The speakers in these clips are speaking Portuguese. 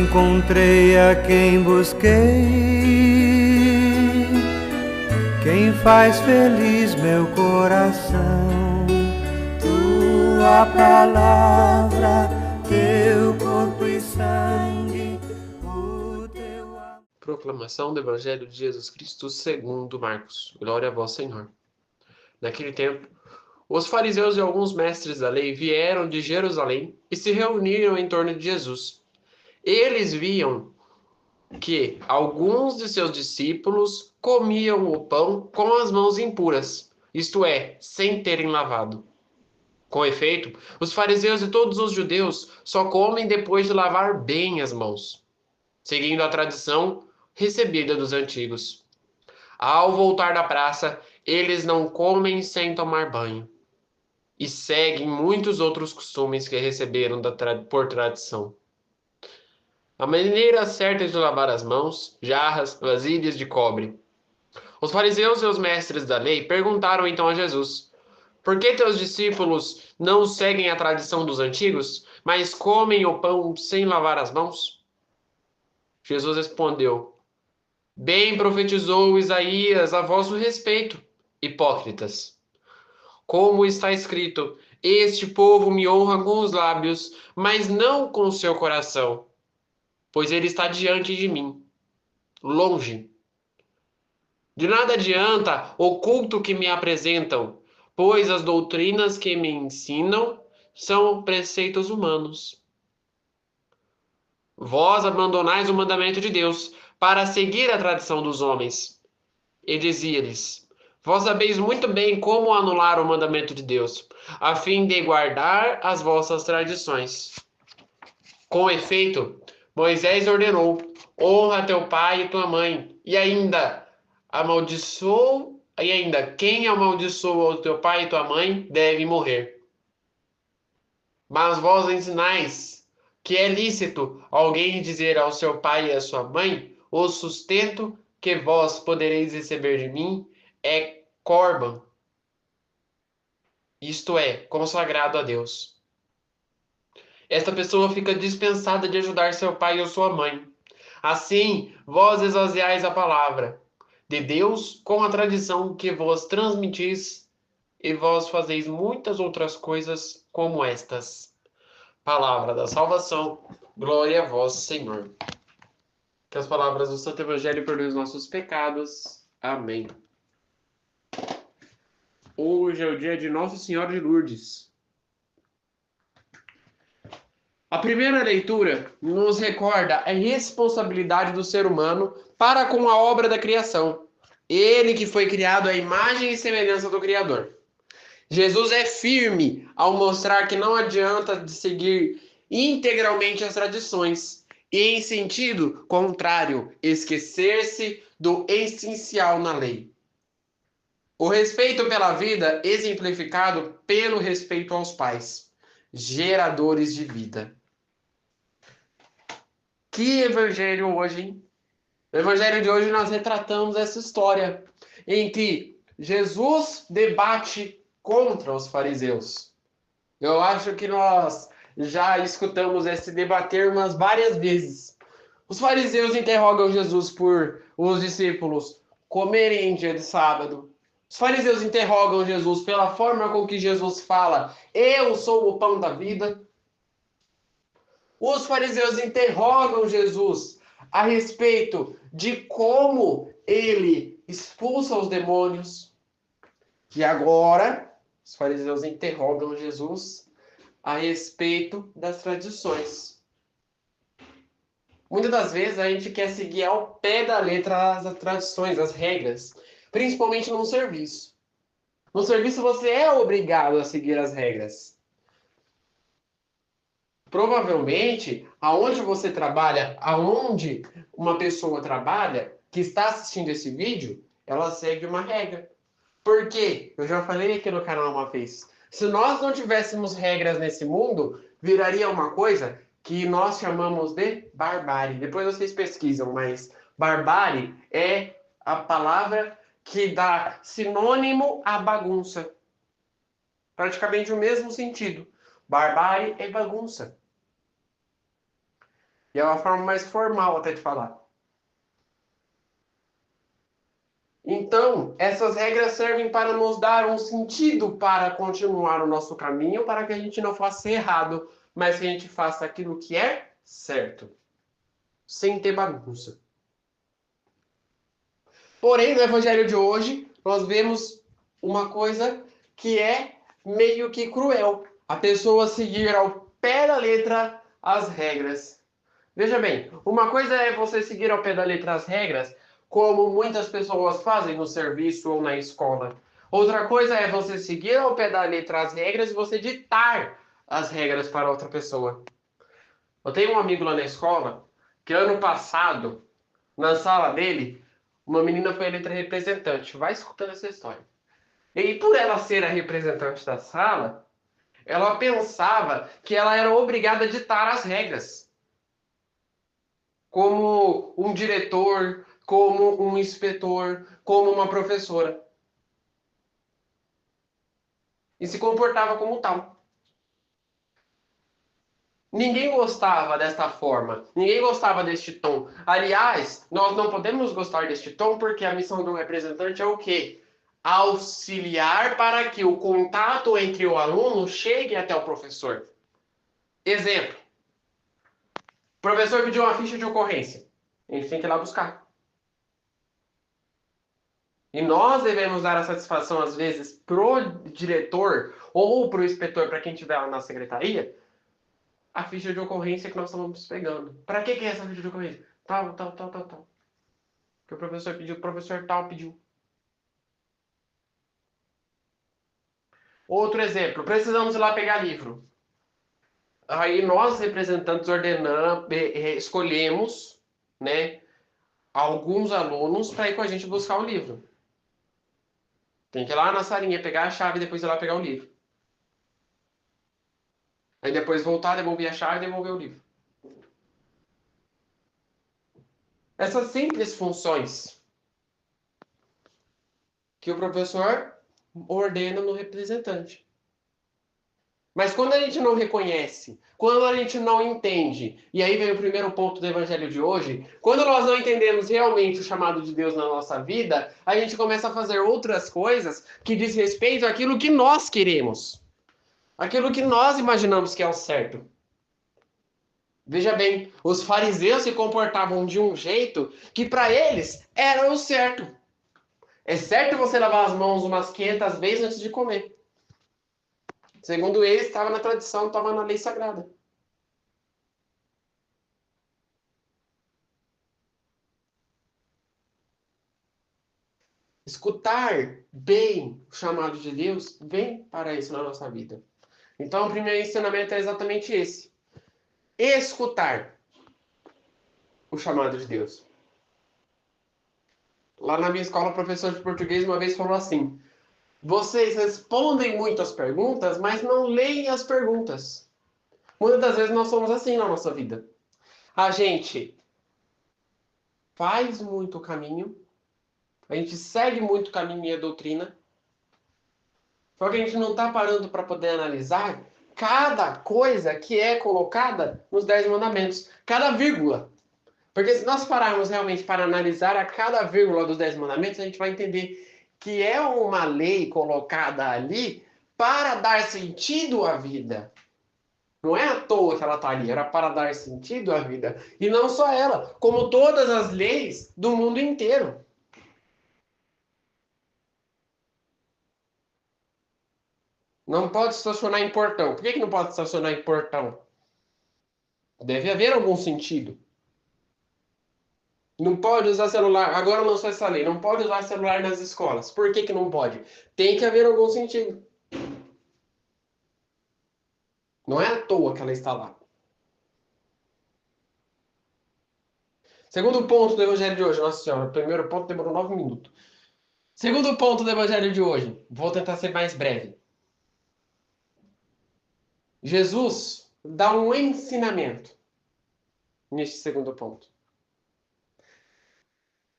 Encontrei a quem busquei, quem faz feliz meu coração. Tua palavra, teu corpo e sangue, o teu amor. Proclamação do Evangelho de Jesus Cristo segundo Marcos. Glória a vós, Senhor. Naquele tempo, os fariseus e alguns mestres da lei vieram de Jerusalém e se reuniram em torno de Jesus. Eles viam que alguns de seus discípulos comiam o pão com as mãos impuras, isto é, sem terem lavado. Com efeito, os fariseus e todos os judeus só comem depois de lavar bem as mãos, seguindo a tradição recebida dos antigos. Ao voltar da praça, eles não comem sem tomar banho e seguem muitos outros costumes que receberam por tradição. A maneira certa de lavar as mãos, jarras, vasilhas de cobre. Os fariseus e os mestres da lei perguntaram então a Jesus: por que teus discípulos não seguem a tradição dos antigos, mas comem o pão sem lavar as mãos? Jesus respondeu: bem profetizou Isaías a vosso respeito, hipócritas. Como está escrito: este povo me honra com os lábios, mas não com o seu coração, pois ele está diante de mim, longe. De nada adianta o culto que me apresentam, pois as doutrinas que me ensinam são preceitos humanos. Vós abandonais o mandamento de Deus para seguir a tradição dos homens. E dizia-lhes: vós sabeis muito bem como anular o mandamento de Deus, a fim de guardar as vossas tradições. Com efeito, Moisés ordenou: honra teu pai e tua mãe, e ainda quem amaldiçoa o teu pai e tua mãe deve morrer. Mas vós ensinais que é lícito alguém dizer ao seu pai e à sua mãe: o sustento que vós podereis receber de mim é corban, isto é, consagrado a Deus. Esta pessoa fica dispensada de ajudar seu pai ou sua mãe. Assim, vós esvaziais a palavra de Deus com a tradição que vos transmitis, e vós fazeis muitas outras coisas como estas. Palavra da salvação, glória a vós, Senhor. Que as palavras do Santo Evangelho perdoem os nossos pecados. Amém. Hoje é o dia de Nossa Senhora de Lourdes. A primeira leitura nos recorda a responsabilidade do ser humano para com a obra da criação. Ele que foi criado à imagem e semelhança do Criador. Jesus é firme ao mostrar que não adianta de seguir integralmente as tradições e, em sentido contrário, esquecer-se do essencial na lei. O respeito pela vida exemplificado pelo respeito aos pais, geradores de vida. Que evangelho hoje, hein? No evangelho de hoje nós retratamos essa história em que Jesus debate contra os fariseus. Eu acho que nós já escutamos esse debater umas várias vezes. Os fariseus interrogam Jesus por os discípulos comerem em dia de sábado. Os fariseus interrogam Jesus pela forma com que Jesus fala: eu sou o pão da vida. Os fariseus interrogam Jesus a respeito de como ele expulsa os demônios. E agora, os fariseus interrogam Jesus a respeito das tradições. Muitas das vezes a gente quer seguir ao pé da letra as tradições, as regras, principalmente no serviço. No serviço você é obrigado a seguir as regras. Provavelmente, aonde você trabalha, aonde uma pessoa trabalha, que está assistindo esse vídeo, ela segue uma regra. Por quê? Eu já falei aqui no canal uma vez. Se nós não tivéssemos regras nesse mundo, viraria uma coisa que nós chamamos de barbárie. Depois vocês pesquisam, mas barbárie é a palavra que dá sinônimo à bagunça. Praticamente o mesmo sentido. Barbárie é bagunça. E é uma forma mais formal até de falar. Então, essas regras servem para nos dar um sentido para continuar o nosso caminho, para que a gente não faça errado, mas que a gente faça aquilo que é certo, sem ter bagunça. Porém, no evangelho de hoje, nós vemos uma coisa que é meio que cruel. A pessoa seguir ao pé da letra as regras. Veja bem, uma coisa é você seguir ao pé da letra as regras, como muitas pessoas fazem no serviço ou na escola. Outra coisa é você seguir ao pé da letra as regras e você ditar as regras para outra pessoa. Eu tenho um amigo lá na escola que ano passado, na sala dele, uma menina foi eleita representante. Vai escutando essa história. E por ela ser a representante da sala, ela pensava que ela era obrigada a ditar as regras. Como um diretor, como um inspetor, como uma professora. E se comportava como tal. Ninguém gostava desta forma, ninguém gostava deste tom. Aliás, nós não podemos gostar deste tom porque a missão do representante é o quê? Auxiliar para que o contato entre o aluno chegue até o professor. Exemplo. O professor pediu uma ficha de ocorrência. A gente tem que ir lá buscar. E nós devemos dar a satisfação, às vezes, pro diretor ou pro inspetor, para quem estiver lá na secretaria, a ficha de ocorrência que nós estamos pegando. Para que é essa ficha de ocorrência? Tal, tal, tal, tal, tal. Que o professor pediu, o professor tal pediu. Outro exemplo, precisamos ir lá pegar livro. Aí nós, representantes, ordenamos, escolhemos, né, alguns alunos para ir com a gente buscar o livro. Tem que ir lá na salinha, pegar a chave e depois ir lá pegar o livro. Aí depois voltar, devolver a chave e devolver o livro. Essas simples funções que o professor ordena no representante. Mas quando a gente não reconhece, quando a gente não entende, e aí vem o primeiro ponto do evangelho de hoje, quando nós não entendemos realmente o chamado de Deus na nossa vida, a gente começa a fazer outras coisas que diz respeito àquilo que nós queremos, aquilo que nós imaginamos que é o certo. Veja bem, os fariseus se comportavam de um jeito que para eles era o certo. É certo você lavar as mãos umas 500 vezes antes de comer. Segundo eles, estava na tradição, estava na lei sagrada. Escutar bem o chamado de Deus vem para isso na nossa vida. Então, o primeiro ensinamento é exatamente esse. Escutar o chamado de Deus. Lá na minha escola, o professor de português uma vez falou assim: vocês respondem muito as perguntas, mas não leem as perguntas. Muitas das vezes nós somos assim na nossa vida. A gente faz muito o caminho, a gente segue muito o caminho e a doutrina, só que a gente não está parando para poder analisar cada coisa que é colocada nos 10 mandamentos, cada vírgula. Porque se nós pararmos realmente para analisar a cada vírgula dos 10 mandamentos, a gente vai entender que é uma lei colocada ali para dar sentido à vida. Não é à toa que ela está ali, era para dar sentido à vida. E não só ela, como todas as leis do mundo inteiro. Não pode estacionar em portão. Por que não pode estacionar em portão? Deve haver algum sentido. Não pode usar celular. Agora lançou essa lei. Não pode usar celular nas escolas. Por que não pode? Tem que haver algum sentido. Não é à toa que ela está lá. Segundo ponto do Evangelho de hoje. Nossa Senhora, o primeiro ponto demorou 9 minutos. Segundo ponto do Evangelho de hoje. Vou tentar ser mais breve. Jesus dá um ensinamento neste segundo ponto.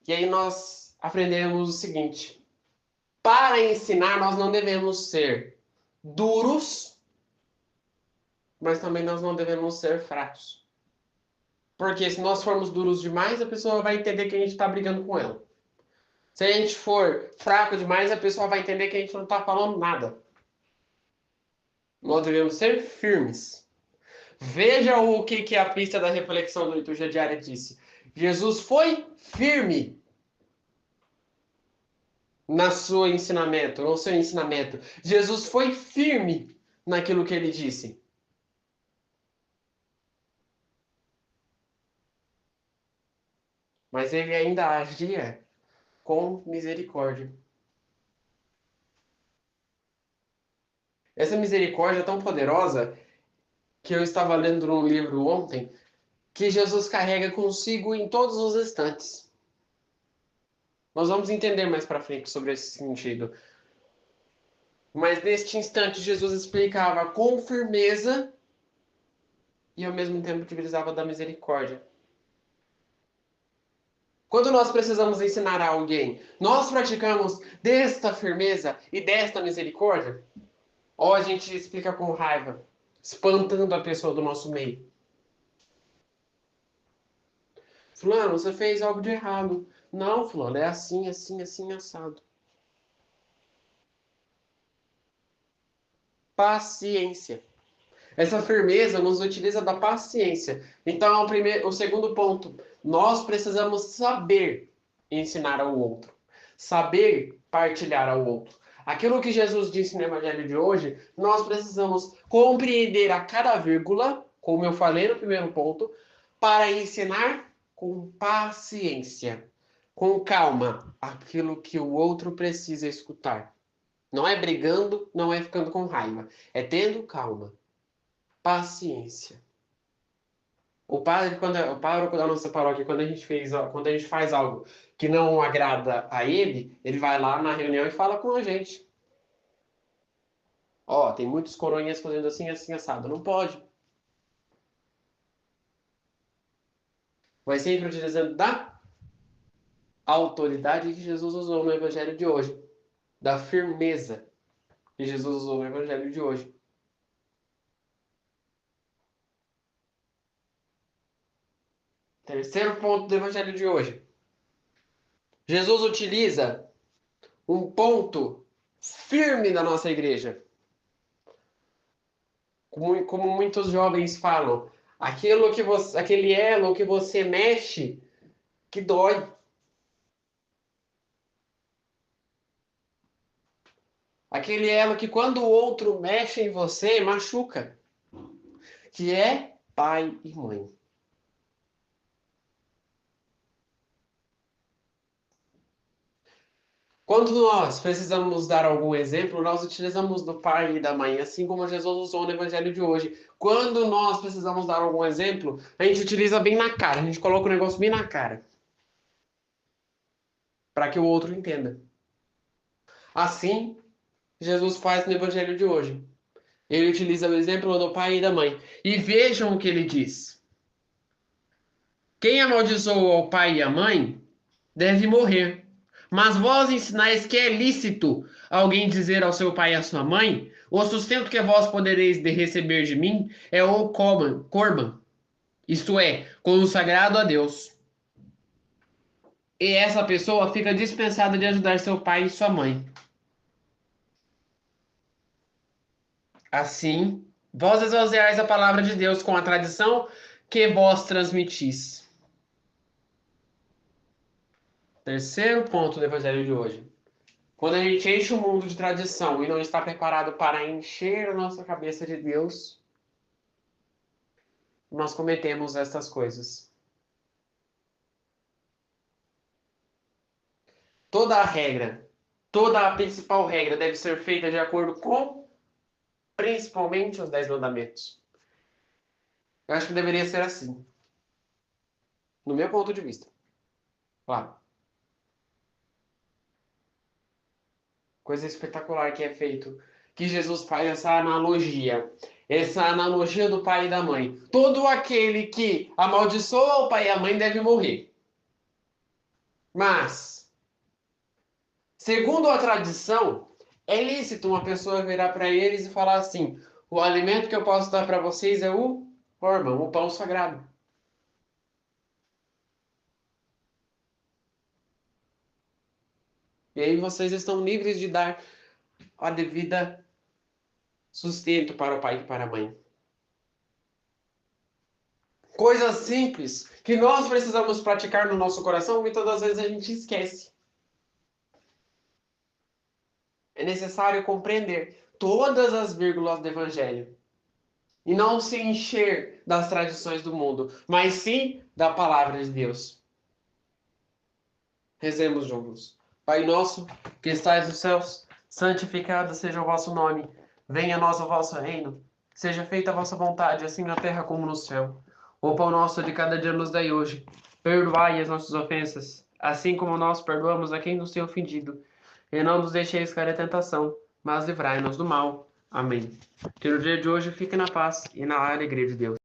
E aí nós aprendemos o seguinte: para ensinar, nós não devemos ser duros, mas também nós não devemos ser fracos. Porque se nós formos duros demais, a pessoa vai entender que a gente está brigando com ela. Se a gente for fraco demais, a pessoa vai entender que a gente não está falando nada. Nós devemos ser firmes. Veja o que a pista da reflexão do Liturgia Diária disse. Jesus foi firme no seu ensinamento. Jesus foi firme naquilo que ele disse. Mas ele ainda agia com misericórdia. Essa misericórdia é tão poderosa que eu estava lendo num livro ontem, que Jesus carrega consigo em todos os instantes. Nós vamos entender mais para frente sobre esse sentido. Mas neste instante, Jesus explicava com firmeza e ao mesmo tempo utilizava da misericórdia. Quando nós precisamos ensinar a alguém, nós praticamos desta firmeza e desta misericórdia? Ou a gente explica com raiva, espantando a pessoa do nosso meio? Fulano, você fez algo de errado. Não, fulano, é assim, assim, assim, assado. Paciência. Essa firmeza nos utiliza da paciência. Então, o segundo ponto, nós precisamos saber ensinar ao outro, saber partilhar ao outro. Aquilo que Jesus disse no Evangelho de hoje, nós precisamos compreender a cada vírgula, como eu falei no primeiro ponto, para ensinar com paciência, com calma, aquilo que o outro precisa escutar. Não é brigando, não é ficando com raiva, é tendo calma. Paciência. O pároco da nossa paróquia, quando a gente faz algo que não agrada a ele, ele vai lá na reunião e fala com a gente. Ó, tem muitos coroinhas fazendo assim, assim, assado. Não pode. Vai sempre utilizando da autoridade que Jesus usou no Evangelho de hoje. Da firmeza que Jesus usou no Evangelho de hoje. Terceiro ponto do Evangelho de hoje. Jesus utiliza um ponto firme da nossa igreja. Como muitos jovens falam, aquele elo que você mexe, que dói. Aquele elo que quando o outro mexe em você, machuca. Que é pai e mãe. Quando nós precisamos dar algum exemplo, nós utilizamos do pai e da mãe, assim como Jesus usou no Evangelho de hoje. Quando nós precisamos dar algum exemplo, a gente utiliza bem na cara, a gente coloca o negócio bem na cara, para que o outro entenda. Assim, Jesus faz no Evangelho de hoje. Ele utiliza o exemplo do pai e da mãe. E vejam o que ele diz. Quem amaldiçoou o pai e a mãe deve morrer. Mas vós ensinais que é lícito alguém dizer ao seu pai e à sua mãe: o sustento que vós podereis receber de mim é o corban, isto é, consagrado a Deus. E essa pessoa fica dispensada de ajudar seu pai e sua mãe. Assim, vós esvaziais a palavra de Deus com a tradição que vós transmitis. Terceiro ponto do Evangelho de hoje. Quando a gente enche o mundo de tradição e não está preparado para encher a nossa cabeça de Deus, nós cometemos estas coisas. Toda a regra, toda a principal regra deve ser feita de acordo com, principalmente, os 10 mandamentos. Eu acho que deveria ser assim. No meu ponto de vista. Claro. Coisa espetacular que é feito. Que Jesus faz essa analogia. Essa analogia do pai e da mãe. Todo aquele que amaldiçoa o pai e a mãe deve morrer. Mas, segundo a tradição, é lícito uma pessoa virar para eles e falar assim: o alimento que eu posso dar para vocês é o corban, o pão sagrado. E aí vocês estão livres de dar a devida sustento para o pai e para a mãe. Coisas simples que nós precisamos praticar no nosso coração, muitas das vezes a gente esquece. É necessário compreender todas as vírgulas do Evangelho e não se encher das tradições do mundo, mas sim da palavra de Deus. Rezemos juntos. Pai nosso, que estais nos céus, santificado seja o vosso nome. Venha a nós o vosso reino. Seja feita a vossa vontade, assim na terra como no céu. O pão nosso de cada dia nos dai hoje. Perdoai as nossas ofensas, assim como nós perdoamos a quem nos tem ofendido. E não nos deixeis cair à tentação, mas livrai-nos do mal. Amém. Que no dia de hoje fique na paz e na alegria de Deus.